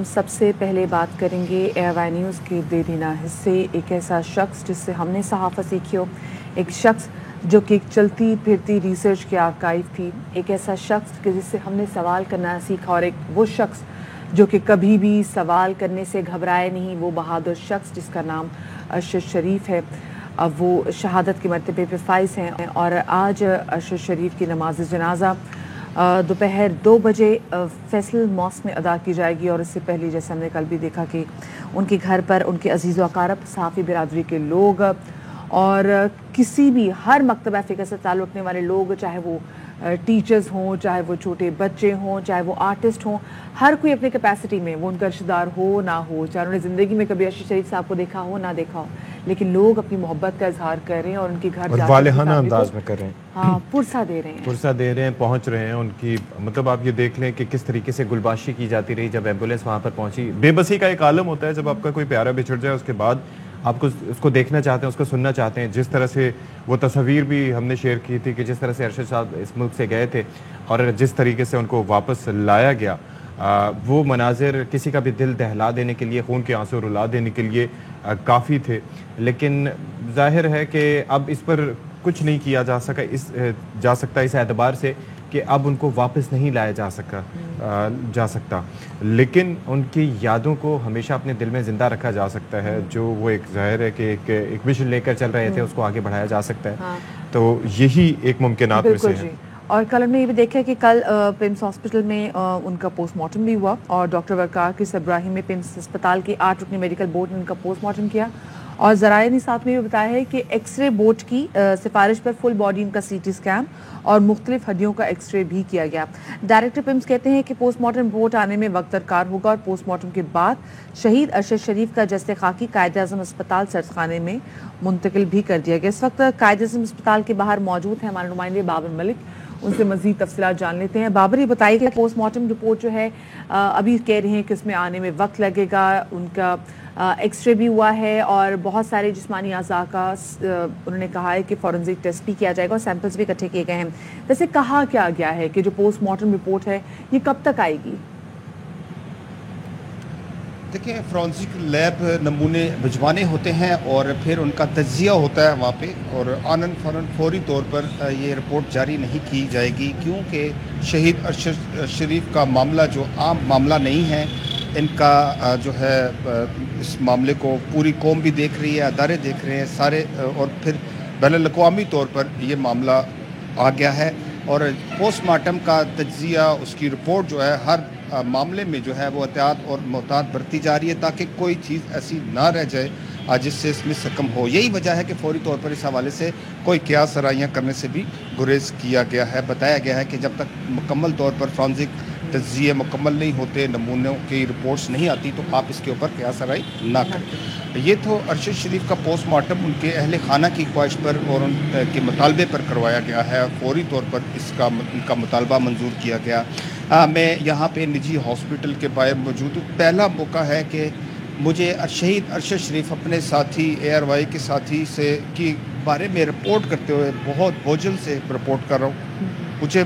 سب سے پہلے بات کریں گے اے وائی نیوز کے بے دینا حصے، ایک ایسا شخص جس سے ہم نے صحافت سیکھی ہو، ایک شخص جو کہ ایک چلتی پھرتی ریسرچ کی آرکائیو تھی، ایک ایسا شخص کہ جس سے ہم نے سوال کرنا سیکھا، اور ایک وہ شخص جو کہ کبھی بھی سوال کرنے سے گھبرائے نہیں، وہ بہادر شخص جس کا نام ارشد شریف ہے۔ اب وہ شہادت کے مرتبے پہ فائز ہیں، اور آج ارشد شریف کی نماز جنازہ دوپہر 2 بجے فیصل ماسک میں ادا کی جائے گی، اور اس سے پہلے جیسے ہم نے کل بھی دیکھا کہ ان کے گھر پر ان کے عزیز و اقارب، صحافی برادری کے لوگ اور کسی بھی ہر مکتبہ فکر سے تعلق رکھنے والے لوگ، چاہے وہ ٹیچرز ہوں، چاہے وہ چھوٹے بچے ہوں، چاہے وہ آرٹسٹ ہوں، ہر کوئی اپنے کیپیسٹی میں، وہ ان کا رشتہ دار ہو نہ ہو، چاہے انہوں نے زندگی میں کبھی ارشد شریف صاحب کو دیکھا ہو نہ دیکھا ہو، لیکن لوگ اپنی محبت کا اظہار کر رہے ہیں اور ان کے گھر جا کر والہانہ انداز میں کر رہے ہیں، ہاں پرسہ دے رہے ہیں، پرسہ دے رہے ہیں، پہنچ رہے ہیں ان کی، مطلب آپ یہ دیکھ لیں کہ کس طریقے سے گلباشی کی جاتی رہی جب ایمبولینس وہاں پر پہنچی۔ بے بسی کا ایک عالم ہوتا ہے جب آپ کا کوئی پیارا بچھڑ جائے، اس کے بعد آپ کو اس کو دیکھنا چاہتے ہیں، اس کو سننا چاہتے ہیں۔ جس طرح سے وہ تصویر بھی ہم نے شیئر کی تھی کہ جس طرح سے ارشد صاحب اس ملک سے گئے تھے اور جس طریقے سے ان کو واپس لایا گیا، وہ مناظر کسی کا بھی دل دہلا دینے کے لیے، خون کے آنسو رلا دینے کے لیے کافی تھے۔ لیکن ظاہر ہے کہ اب اس پر کچھ نہیں کیا جا سکتا اس اعتبار سے کہ اب ان کو واپس نہیں لایا جا سکتا، لیکن ان کی یادوں کو ہمیشہ اپنے دل میں زندہ رکھا جا سکتا ہے۔ جو وہ ایک ظاہر ہے کہ ایک مشن لے کر چل رہے تھے، اس کو آگے بڑھایا جا سکتا ہے، تو یہی ایک ممکنات میں سے ہے۔ اور کل ہم نے یہ بھی دیکھا کہ کل پیمس ہاسپٹل میں ان کا پوسٹ مارٹم بھی ہوا، اور ڈاکٹر وقار کس ابراہیم میں پیمس اسپتال کی 8 رکنی میڈیکل بورڈ نے ان کا پوسٹ مارٹم کیا، اور ذرائع نے ساتھ میں بھی بتایا ہے کہ ایکس رے بورڈ کی سفارش پر فل باڈی ان کا سی ٹی اسکین اور مختلف ہڈیوں کا ایکس رے بھی کیا گیا۔ ڈائریکٹر پیمس کہتے ہیں کہ پوسٹ مارٹم رپورٹ آنے میں وقت درکار ہوگا، اور پوسٹ مارٹم کے بعد شہید ارشد شریف کا جسد خاکی قائد اعظم اسپتال سرس خانے میں منتقل بھی کر دیا گیا۔ اس وقت قائد اعظم اسپتال کے باہر موجود ہیں ہمارے نمائندے بابر ملک، ان سے مزید تفصیلات جان لیتے ہیں۔ بابر، یہ بتائیے کہ پوسٹ مارٹم رپورٹ جو ہے ابھی کہہ رہے ہیں کہ اس میں آنے میں وقت لگے گا، ان کا ایکس رے بھی ہوا ہے اور بہت سارے جسمانی اعضاء کا انہوں نے کہا ہے کہ فورنزک ٹیسٹ بھی کیا جائے گا اور سیمپلز بھی اکٹھے کیے گئے ہیں۔ ویسے کہا کیا گیا ہے کہ جو پوسٹ مارٹم رپورٹ ہے یہ کب تک آئے گی؟ دیکھیں، فورنزک لیب نمونے بھجوانے ہوتے ہیں اور پھر ان کا تجزیہ ہوتا ہے وہاں پہ، اور آنن فوری طور پر یہ رپورٹ جاری نہیں کی جائے گی، کیونکہ شہید ارشد شریف کا معاملہ جو عام معاملہ نہیں ہے، ان کا جو ہے اس معاملے کو پوری قوم بھی دیکھ رہی ہے، ادارے دیکھ رہے ہیں سارے، اور پھر بین الاقوامی طور پر یہ معاملہ آ گیا ہے، اور پوسٹ مارٹم کا تجزیہ، اس کی رپورٹ جو ہے ہر معاملے میں جو ہے وہ احتیاط اور محتاط برتی جا رہی ہے تاکہ کوئی چیز ایسی نہ رہ جائے جس سے اس میں سقم ہو۔ یہی وجہ ہے کہ فوری طور پر اس حوالے سے کوئی قیاس آرائیاں کرنے سے بھی گریز کیا گیا ہے۔ بتایا گیا ہے کہ جب تک مکمل طور پر فورنزک تجزیے مکمل نہیں ہوتے، نمونوں کی رپورٹس نہیں آتی، تو آپ اس کے اوپر قیاس آرائی نہ کریں۔ یہ تو ارشد شریف کا پوسٹ مارٹم ان کے اہل خانہ کی خواہش پر اور ان کے مطالبے پر کروایا گیا ہے، فوری طور پر ان کا مطالبہ منظور کیا گیا۔ میں یہاں پہ نجی ہاسپٹل کے باہر موجود ہوں۔ پہلا موقع ہے کہ مجھے شہید ارشد شریف اپنے ساتھی اے آر وائی کے ساتھی سے کی بارے میں رپورٹ کرتے ہوئے بہت بوجھل سے رپورٹ کر رہا ہوں، مجھے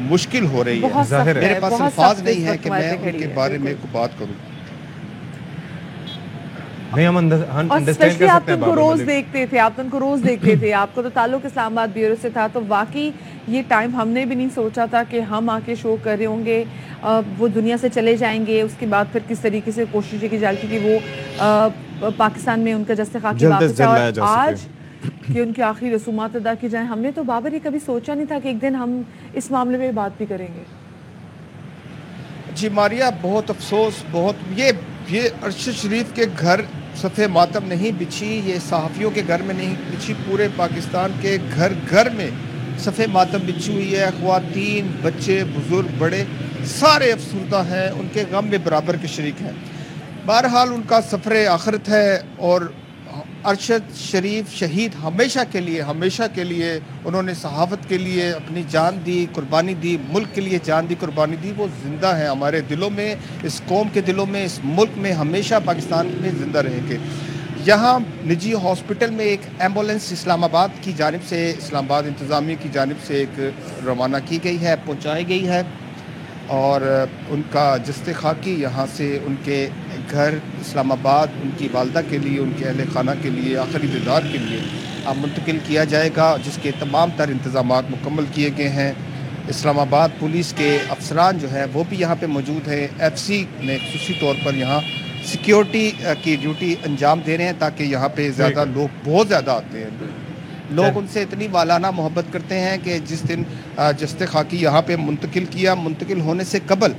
مشکل ہو رہی ہے، میرے پاس الفاظ نہیں ہے کہ میں ان کے بارے میں بات کروں۔ اور اسپیشلی آپ تو ان کو روز دیکھتے تھے، آپ کا تو تعلق اسلام آباد بیورو سے تھا، تو واقعی یہ ٹائم ہم نے بھی نہیں سوچا تھا کہ ہم آ کے شو کر رہے ہوں گے، وہ دنیا سے چلے جائیں گے، اس کے بعد پھر کس طریقے سے کوشش کی جائے کہ وہ پاکستان میں ان کا جسد خاکی واپس آئے، اور آج کہ ان کی آخری رسومات ادا کی جائیں۔ ہم نے تو بابر یہ کبھی سوچا نہیں تھا کہ ایک دن ہم اس معاملے میں بات بھی کریں گے۔ جی ماریا، بہت افسوس، یہ ارشد شریف کے گھر صفحہ ماتم نہیں بچھی، یہ صحافیوں کے گھر میں نہیں بچھی، پورے پاکستان کے گھر گھر میں صفحہ ماتم بچھی ہوئی ہے۔ خواتین، بچے، بزرگ، بڑے سارے افسردہ ہیں، ان کے غم میں برابر کے شریک ہیں۔ بہرحال ان کا سفر آخرت ہے، اور ارشد شریف شہید ہمیشہ کے لیے انہوں نے صحافت کے لیے اپنی جان دی، قربانی دی، ملک کے لیے جان دی، قربانی دی۔ وہ زندہ ہیں ہمارے دلوں میں، اس قوم کے دلوں میں، اس ملک میں، ہمیشہ پاکستان میں زندہ رہیں گے۔ یہاں نجی ہاسپٹل میں ایک ایمبولینس اسلام آباد کی جانب سے، اسلام آباد انتظامیہ کی جانب سے ایک روانہ کی گئی ہے، پہنچائی گئی ہے، اور ان کا جست خاکی یہاں سے ان کے گھر اسلام آباد ان کی والدہ کے لیے، ان کے اہل خانہ کے لیے، آخری دیدار کے لیے منتقل کیا جائے گا، جس کے تمام تر انتظامات مکمل کیے گئے ہیں۔ اسلام آباد پولیس کے افسران جو ہیں وہ بھی یہاں پہ موجود ہیں۔ ایف سی نے خصوصی طور پر یہاں سیکیورٹی کی ڈیوٹی انجام دے رہے ہیں تاکہ یہاں پہ زیادہ لوگ بہت زیادہ آتے ہیں، لوگ ان سے اتنی والانہ محبت کرتے ہیں کہ جس دن جست خاکی یہاں پہ منتقل ہونے سے قبل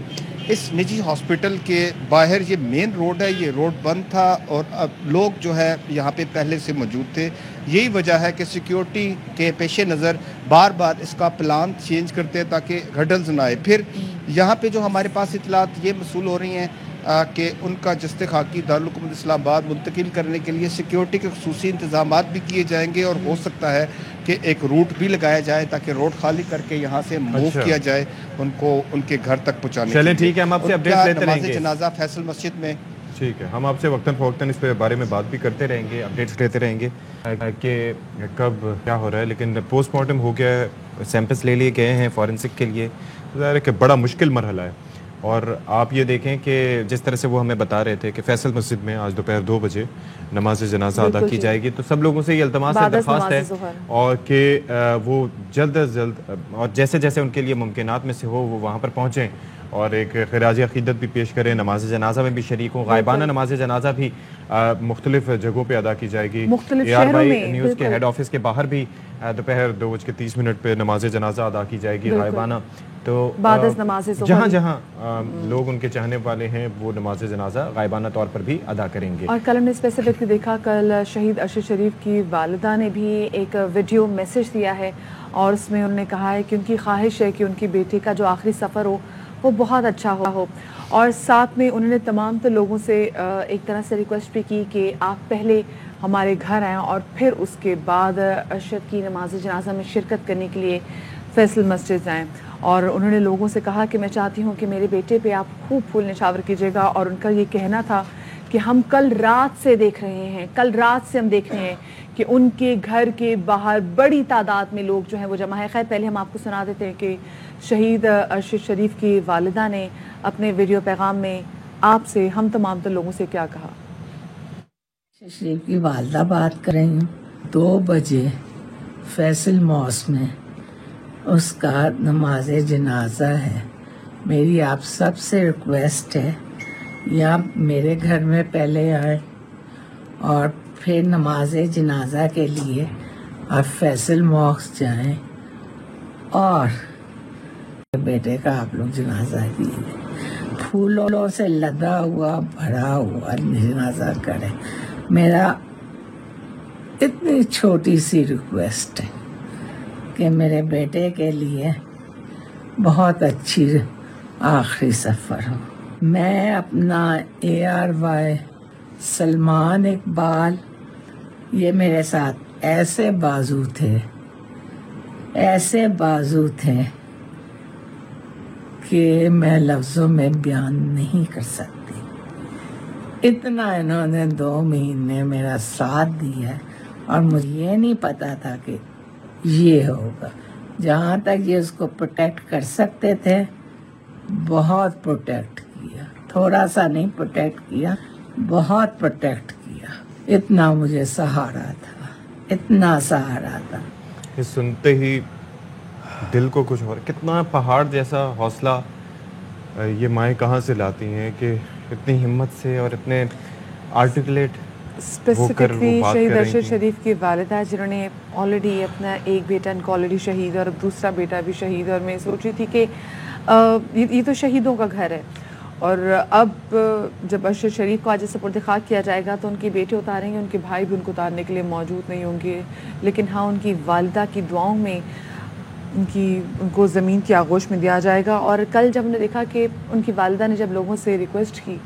اس نجی ہاسپٹل کے باہر یہ مین روڈ ہے، یہ روڈ بند تھا اور اب لوگ جو ہے یہاں پہ پہلے سے موجود تھے۔ یہی وجہ ہے کہ سیکیورٹی کے پیش نظر بار بار اس کا پلان چینج کرتے ہیں تاکہ ہرڈلز نہ آئے۔ پھر یہاں پہ جو ہمارے پاس اطلاعات یہ موصول ہو رہی ہیں کہ ان کا جست خاکی دارالحکومت اسلام آباد منتقل کرنے کے لیے سیکیورٹی کے خصوصی انتظامات بھی کیے جائیں گے اور ہو سکتا ہے کہ ایک روٹ بھی لگایا جائے تاکہ روڈ خالی کر کے یہاں سے موو کیا جائے ان کو ان کے گھر تک پہنچانے کے لیے۔ چلیں ٹھیک ہے، ہم آپ سے اپڈیٹ لیتے رہیں گے۔ جنازہ فیصل مسجد میں، ٹھیک ہے، ہم آپ سے وقتاً فوقتاً اس پہ بارے میں بات بھی کرتے رہیں گے، اپڈیٹس لیتے رہیں گے کہ کب کیا ہو رہا ہے۔ لیکن پوسٹ مارٹم ہو گیا ہے، سیمپلس لے لیے گئے ہیں فورنسک کے لیے، ظاہر ہے کہ بڑا مشکل مرحلہ ہے۔ اور آپ یہ دیکھیں کہ جس طرح سے وہ ہمیں بتا رہے تھے کہ فیصل مسجد میں آج دوپہر 2 بجے نماز جنازہ ادا کی جائے گی، تو سب لوگوں سے یہ التماس ہے، درخواست ہے اور کہ وہ جلد از جلد اور جیسے جیسے ان کے لیے ممکنات میں سے ہو وہ وہاں پر پہنچیں اور ایک خراج عقیدت بھی پیش کریں، نماز جنازہ میں بھی شریک ہوں۔ غائبانہ نماز جنازہ بھی مختلف جگہوں پہ ادا کی جائے گی۔ ARY نیوز کے ہیڈ آفس کے باہر بھی دوپہر 2:30 پہ نماز جنازہ ادا کی جائے گی غائبانہ۔ تو جہاں جہاں لوگ ان کے چاہنے والے ہیں وہ نماز جنازہ غائبانہ طور پر بھی ادا کریں گے۔ اور کل ہم نے اسپیسیفکلی دیکھا، کل شہید ارشد شریف کی والدہ نے بھی ایک ویڈیو میسج دیا ہے اور اس میں انہوں نے کہا ہے کہ ان کی خواہش ہے کہ ان کی بیٹی کا جو آخری سفر ہو وہ بہت اچھا ہو، اور ساتھ میں انہوں نے تمام تو لوگوں سے ایک طرح سے ریکویسٹ بھی کی کہ آپ پہلے ہمارے گھر آئیں اور پھر اس کے بعد ارشد کی نماز جنازہ میں شرکت کرنے کے لیے فیصل مسجد جائیں۔ اور انہوں نے لوگوں سے کہا کہ میں چاہتی ہوں کہ میرے بیٹے پہ آپ خوب پھول نشاور کیجیے گا، اور ان کا یہ کہنا تھا کہ ہم کل رات سے دیکھ رہے ہیں، ہم دیکھ رہے ہیں کہ ان کے گھر کے باہر بڑی تعداد میں لوگ جو ہیں وہ جمع ہے۔ خیر پہلے ہم آپ کو سنا دیتے ہیں کہ شہید ارشد شریف کی والدہ نے اپنے ویڈیو پیغام میں آپ سے، ہم تمام تو لوگوں سے کیا کہا۔ ارشد شریف کی والدہ بات کر رہی ہوں۔ 2 بجے فیصل موس میں اس کا نماز جنازہ ہے۔ میری آپ سب سے ریکویسٹ ہے یا میرے گھر میں پہلے آئے اور پھر نماز جنازہ کے لیے آپ فیصل موس جائیں اور بیٹے کا آپ لوگ جنازہ کیجیے، پھولوں سے لدا ہوا بھرا ہوا جنازہ کریں۔ میرا اتنی چھوٹی سی ریکویسٹ ہے کہ میرے بیٹے کے لیے بہت اچھی آخری سفر ہو۔ میں اپنا ARY سلمان اقبال، یہ میرے ساتھ ایسے بازو تھے کہ میں لفظوں میں بیان نہیں کر سکتی۔ اتنا انہوں نے 2 مہینے میرا ساتھ دیا اور مجھے یہ نہیں پتا تھا کہ یہ ہوگا۔ جہاں تک یہ اس کو پروٹیکٹ کر سکتے تھے بہت پروٹیکٹ کیا، تھوڑا سا نہیں پروٹیکٹ کیا، بہت پروٹیکٹ کیا۔ اتنا مجھے سہارا تھا، اتنا سہارا تھا۔ یہ سنتے ہی دل کو کچھ اور کتنا پہاڑ جیسا حوصلہ یہ مائیں کہاں سے لاتی ہیں کہ اتنی ہمت سے اور اتنے آرٹیکولیٹ اسپیسیفکلی شہید ارشد شریف کی والدہ جنہوں نے آلریڈی اپنا ایک بیٹا ان کو آلریڈی شہید اور دوسرا بیٹا بھی شہید، اور میں سوچ رہی تھی کہ یہ تو شہیدوں کا گھر ہے، اور اب جب ارشد شریف کو آج سپرد خاک کیا جائے گا تو ان کے بیٹے اتاریں گے، ان کے بھائی بھی ان کو اتارنے کے لیے موجود نہیں ہوں گے، لیکن ہاں ان کی والدہ کی دعاؤں میں ان کو زمین کی آغوش میں دیا جائے گا۔ اور کل جب ہم نے دیکھا کہ ان کی والدہ نے جب لوگوں سے ریکویسٹ کی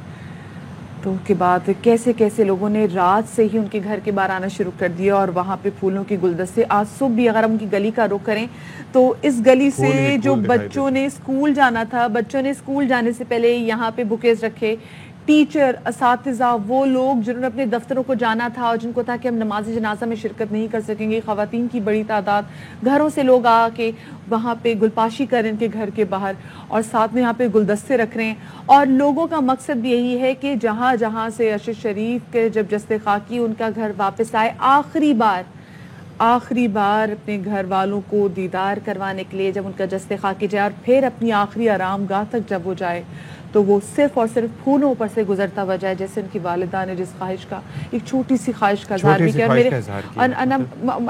تو اس کے بعد کیسے کیسے لوگوں نے رات سے ہی ان کے گھر کے باہر آنا شروع کر دیا، اور وہاں پہ پھولوں کے گلدستے، آج صبح بھی اگر ہم ان کی گلی کا رخ کریں تو اس گلی سے جو بچوں نے اسکول جانا تھا، بچوں نے اسکول جانے سے پہلے یہاں پہ بکیز رکھے، ٹیچر، اساتذہ، وہ لوگ جنہوں نے اپنے دفتروں کو جانا تھا اور جن کو تھا کہ ہم نماز جنازہ میں شرکت نہیں کر سکیں گے، خواتین کی بڑی تعداد، گھروں سے لوگ آ کے وہاں پہ گلپاشی کر رہے ہیں ان کے گھر کے باہر، اور ساتھ میں یہاں پہ گلدستے رکھ رہے ہیں. اور لوگوں کا مقصد بھی یہی ہے کہ جہاں جہاں سے ارشد شریف کے جب جسد خاکی ان کا گھر واپس آئے، آخری بار اپنے گھر والوں کو دیدار کروانے کے لیے جب ان کا جسد خاکی جائے، اور پھر اپنی آخری آرام گاہ تک جب وہ جائے، تو وہ صرف اور صرف پھولوں پر سے گزرتا ہوا جائے، جیسے ان کی والدہ نے جس خواہش کا، ایک چھوٹی سی خواہش کا اظہار بھی کیا.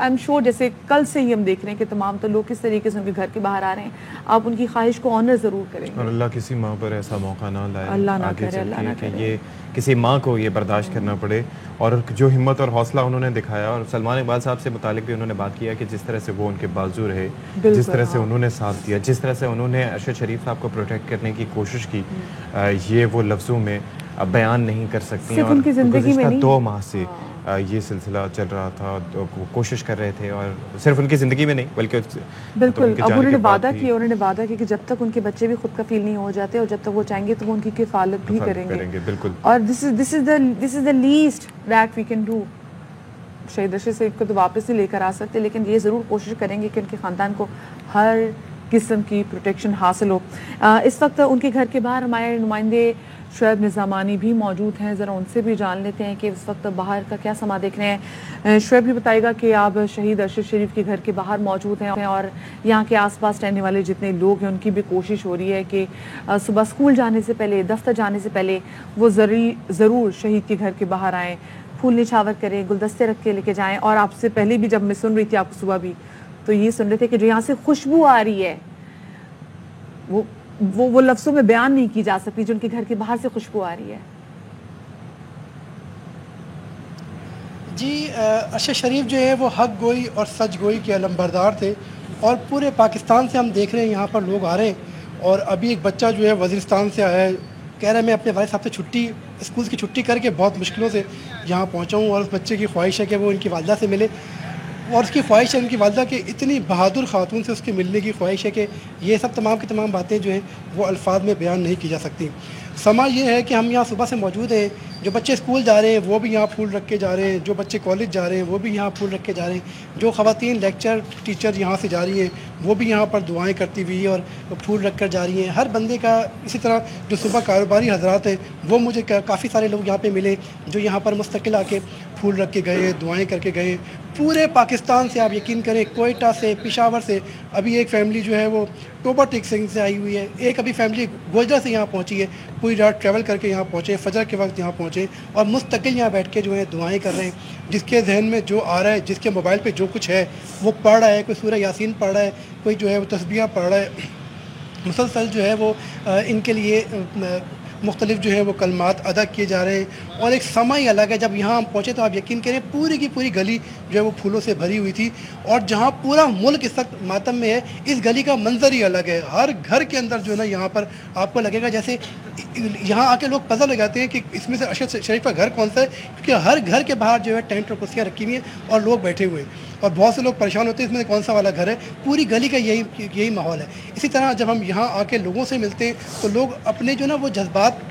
I'm sure جیسے کل سے ہی ہم دیکھ رہے ہیں کہ تمام تو لوگ کس طریقے سے ان کے گھر کے باہر آ رہے ہیں. آپ ان کی خواہش کو آنر ضرور کریں گے. اور اللہ کسی ماں پر ایسا موقع نہ لائے، اللہ نہ آگے کرے، اللہ نہ کہ کرے. یہ کسی ماں کو یہ برداشت کرنا پڑے. اور جو ہمت اور حوصلہ انہوں نے دکھایا، اور سلمان اقبال صاحب سے متعلق بھی انہوں نے بات کیا کہ جس طرح سے وہ ان کے بازو رہے، جس طرح سے انہوں نے ساتھ دیا، جس طرح سے انہوں نے ارشد شریف صاحب کو پروٹیکٹ کرنے کی کوشش کی، یہ وہ لفظوں میں بیان نہیں کر سکتی. صرف ان کی زندگی میں نہیں، 2 ماہ سے یہ سلسلہ چل رہا تھا، کوشش کر رہے تھے، اور صرف ان کی زندگی میں نہیں بلکہ بالکل. اب انہوں نے وعدہ کیا کہ جب تک ان کے بچے بھی خود کفیل نہیں ہو جاتے اور جب تک وہ چاہیں گے تو وہ ان کی کفالت بھی کریں گے. بالکل. اور this is the least that we can do. شہید ارشد صاحب کو تو واپس نہیں لے کر آ سکتے، لیکن یہ ضرور کوشش کریں گے کہ ان کے خاندان کو ہر قسم کی پروٹیکشن حاصل ہو. اس وقت ان کے گھر کے باہر ہمارے نمائندے شعیب نظامانی بھی موجود ہیں، ذرا ان سے بھی جان لیتے ہیں کہ اس وقت باہر کا کیا سما دیکھ رہے ہیں. شعیب بھی بتائے گا کہ آپ شہید ارشد شریف کے گھر کے باہر موجود ہیں، اور یہاں کے آس پاس رہنے والے جتنے لوگ ہیں ان کی بھی کوشش ہو رہی ہے کہ صبح اسکول جانے سے پہلے، دفتر جانے سے پہلے وہ ضرور شہید کے گھر کے باہر آئیں، پھول نچھاور کریں، گلدستے رکھ کے لے کے جائیں. اور آپ سے پہلے بھی جب میں سن رہی تھی آپ کو صبح بھی، تو یہ سن رہے تھے کہ جو یہاں سے خوشبو آ رہی ہے وہ لفظوں میں بیان نہیں کی جا سکتی، جو ان کے گھر کے باہر سے خوشبو آ رہی ہے. جی، ارشد شریف جو ہے وہ حق گوئی اور سچ گوئی کے علمبردار تھے، اور پورے پاکستان سے ہم دیکھ رہے ہیں یہاں پر لوگ آ رہے ہیں. اور ابھی ایک بچہ جو ہے وزیرستان سے آیا ہے، کہہ رہا ہے میں اپنے والد صاحب سے اسکول کی چھٹی کر کے بہت مشکلوں سے یہاں پہنچا ہوں، اور اس بچے کی خواہش ہے کہ وہ ان کی والدہ سے ملے. اور اس کی خواہش ہے ان کی والدہ کے اتنی بہادر خاتون سے اس کے ملنے کی خواہش ہے کہ یہ سب تمام کی تمام باتیں جو ہیں وہ الفاظ میں بیان نہیں کی جا سکتی. سما یہ ہے کہ ہم یہاں صبح سے موجود ہیں، جو بچے اسکول جا رہے ہیں وہ بھی یہاں پھول رکھ کے جا رہے ہیں، جو بچے کالج جا رہے ہیں وہ بھی یہاں پھول رکھ کے جا رہے ہیں، جو خواتین لیکچر ٹیچر یہاں سے جا رہی ہیں وہ بھی یہاں پر دعائیں کرتی ہوئی اور پھول رکھ کر جا رہی ہیں. ہر بندے کا اسی طرح جو صبح کاروباری حضرات ہیں وہ مجھے کافی سارے لوگ یہاں پہ ملے جو یہاں پر مستقل آ کے پھول رکھ کے گئے، دعائیں کر کے گئے. پورے پاکستان سے آپ یقین کریں، کوئٹہ سے، پشاور سے، ابھی ایک فیملی جو ہے وہ ٹوبا ٹیک سنگھ سے آئی ہوئی ہے، ایک ابھی فیملی گوجرا سے یہاں پہنچی ہے، پوری رات ٹریول کر کے یہاں پہنچے، فجر کے وقت یہاں پہنچے اور مستقل یہاں بیٹھ کے جو ہے دعائیں کر رہے ہیں. جس کے ذہن میں جو آ رہا ہے، جس کے موبائل پہ جو کچھ ہے وہ پڑھ رہا ہے. کوئی سورہ یاسین پڑھ رہا ہے، کوئی جو ہے وہ تسبیحہ پڑھ رہا ہے. مسلسل جو ہے وہ ان کے لیے مختلف جو ہے وہ کلمات ادا کیے جا رہے ہیں. اور ایک سما ہی الگ ہے. جب یہاں ہم پہنچے تو آپ یقین کریں پوری کی پوری گلی جو ہے وہ پھولوں سے بھری ہوئی تھی، اور جہاں پورا ملک اس وقت ماتم میں ہے، اس گلی کا منظر ہی الگ ہے. ہر گھر کے اندر جو ہے نا یہاں پر آپ کو لگے گا جیسے یہاں آ کے لوگ پزل ہو جاتے ہیں کہ اس میں سے ارشد شریف کا گھر کون سا ہے، کیونکہ ہر گھر کے باہر جو ہے ٹینٹ اور کرسیاں رکھی ہوئی ہیں اور لوگ بیٹھے ہوئے ہیں، اور بہت سے لوگ پریشان ہوتے ہیں اس میں کون سا والا گھر ہے. پوری گلی کا یہی ماحول ہے. اسی طرح جب ہم یہاں آ کے لوگوں سے ملتے ہیں تو لوگ اپنے جو نا وہ جذبات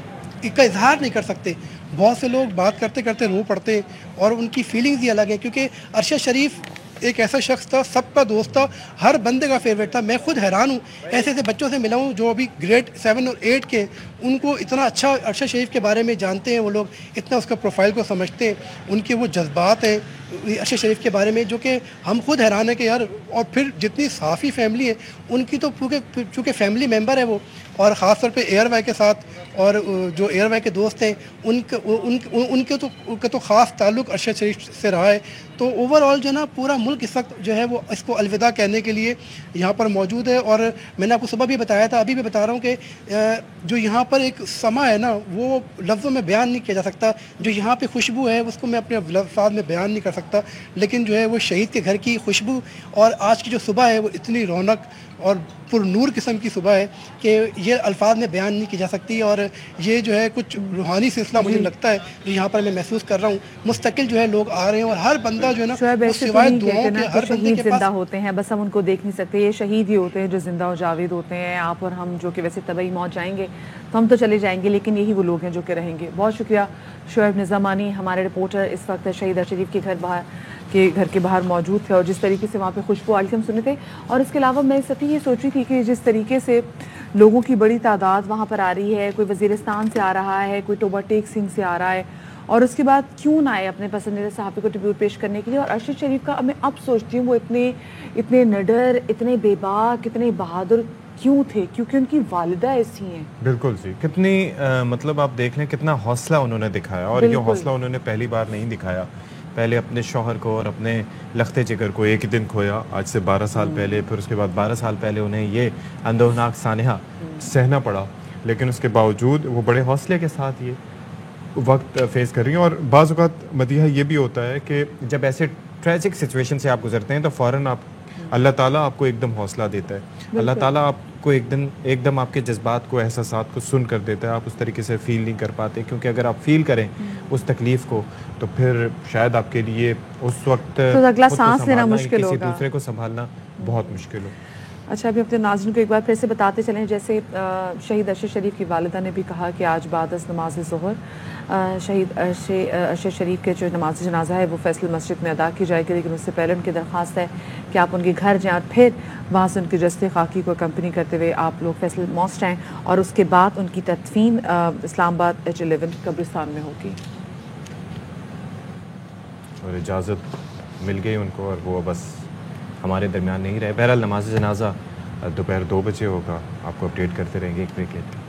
کا اظہار نہیں کر سکتے. بہت سے لوگ بات کرتے کرتے رو پڑتے ہیں اور ان کی فیلنگز ہی الگ ہے، کیونکہ ارشد شریف ایک ایسا شخص تھا، سب کا دوست تھا، ہر بندے کا فیوریٹ تھا. میں خود حیران ہوں، ایسے ایسے بچوں سے ملا ہوں جو ابھی گریڈ 7 اور 8 کے، ان کو اتنا اچھا ارشد شریف کے بارے میں جانتے ہیں، وہ لوگ اتنا اس کا پروفائل کو سمجھتے ہیں، ان کے وہ جذبات ہیں ارشد شریف کے بارے میں جو کہ ہم خود حیران ہیں کہ یار. اور پھر جتنی صافی فیملی ہے ان کی تو چونکہ فیملی ممبر ہے وہ، اور خاص طور پہ ایئر وائی کے ساتھ، اور جو ایئر وائی کے دوست ہیں ان کے تو خاص تعلق ارشد شریف سے رہا ہے. تو اوور آل جو ہے نا پورا ملک اس وقت جو ہے وہ اس کو الوداع کہنے کے لیے یہاں پر موجود ہے. اور میں نے آپ کو صبح بھی بتایا تھا، ابھی بھی بتا رہا ہوں کہ جو یہاں پر ایک سما ہے نا وہ لفظوں میں بیان نہیں کیا جا سکتا. جو یہاں پہ خوشبو ہے اس کو میں اپنے الفاظ میں بیان نہیں کر سکتا، لیکن جو ہے وہ شہید کے گھر کی خوشبو اور آج کی جو صبح ہے وہ اتنی رونق اور پر نور قسم کی صبح ہے کہ یہ الفاظ میں بیان نہیں کی جا سکتی. اور یہ جو ہے کچھ روحانی سلسلہ مجھے لگتا ہے جو یہاں پر میں محسوس کر رہا ہوں. مستقل جو ہے لوگ آ رہے ہیں اور ہر بندہ جو ہے نا شعیب وہ ایسے تو سوائے نہیں دعاؤں کہتے نا کے کہ ہر بندے شہید کے زندہ پاس ہوتے ہیں, بس ہم ان کو دیکھ نہیں سکتے. یہ شہید ہی ہوتے ہیں جو زندہ و جاوید ہوتے ہیں. آپ اور ہم جو کہ ویسے طبعی موت جائیں گے تو ہم تو چلے جائیں گے, لیکن یہی وہ لوگ ہیں جو کہ رہیں گے. بہت شکریہ شعیب نظامانی, ہمارے رپورٹر اس وقت شہید اشرف کے گھر کے باہر موجود تھے, اور جس طریقے سے وہاں پہ خوشبو آ رہی تھی ہم سنے تھے. اور اس کے علاوہ میں ستی یہ سوچ رہی تھی کہ جس طریقے سے لوگوں کی بڑی تعداد وہاں پر آ رہی ہے, کوئی وزیرستان سے آ رہا ہے, کوئی توبہ ٹیک سنگھ سے آ رہا ہے, اور اس کے بعد کیوں نہ آئے اپنے پسندیدہ صحافی کو ٹریبیوٹ پیش کرنے کے لیے. اور ارشد شریف کا میں اب سوچتی ہوں وہ اتنے نڈر, اتنے بے باک, اتنے بہادر کیوں تھے؟ کیونکہ ان کی والدہ ایسی ہیں. بالکل جی, کتنی مطلب آپ دیکھ لیں کتنا حوصلہ انہوں نے دکھایا, اور یہ حوصلہ انہوں نے پہلی بار نہیں دکھایا. پہلے اپنے شوہر کو اور اپنے لخت جگر کو ایک ہی دن کھویا, آج سے 12 سال پہلے, پھر اس کے بعد 12 سال پہلے انہیں یہ اندوہناک سانحہ سہنا پڑا, لیکن اس کے باوجود وہ بڑے حوصلے کے ساتھ یہ وقت فیس کر رہی ہیں. اور بعض اوقات مدیحہ یہ بھی ہوتا ہے کہ جب ایسے ٹریجک سچویشن سے آپ گزرتے ہیں تو فوراً اللہ تعالیٰ آپ کو ایک دم حوصلہ دیتا ہے. اللہ تعالیٰ آپ کو ایک دم آپ کے جذبات کو, احساسات کو سن کر دیتا ہے. آپ اس طریقے سے فیل نہیں کر پاتے, کیونکہ اگر آپ فیل کریں اس تکلیف کو تو پھر شاید آپ کے لیے اس وقت اگلا سانس لینا مشکل ہوگا, کسی دوسرے کو سنبھالنا بہت مشکل ہو. اچھا, ابھی اپنے ناظرین کو ایک بار پھر سے بتاتے چلیں, جیسے شہید ارشد شریف کی والدہ نے بھی کہا کہ آج بعد از نماز ظہر شہید ارشد شریف کے جو نماز جنازہ ہے وہ فیصل مسجد میں ادا کی جائے گی, لیکن اس سے پہلے ان کی درخواست ہے کہ آپ ان کے گھر جائیں اور پھر وہاں سے ان کی جسد خاکی کو اکمپنی کرتے ہوئے آپ لوگ فیصل ماسک جائیں, اور اس کے بعد ان کی تدفین اسلام آباد H11 قبرستان میں ہوگی. اور اجازت مل گئی ان کو, اور وہ بس ہمارے درمیان نہیں رہے. بہرحال نماز جنازہ دوپہر 2 بجے ہوگا, آپ کو اپڈیٹ کرتے رہیں گے ایک بریک لیتے.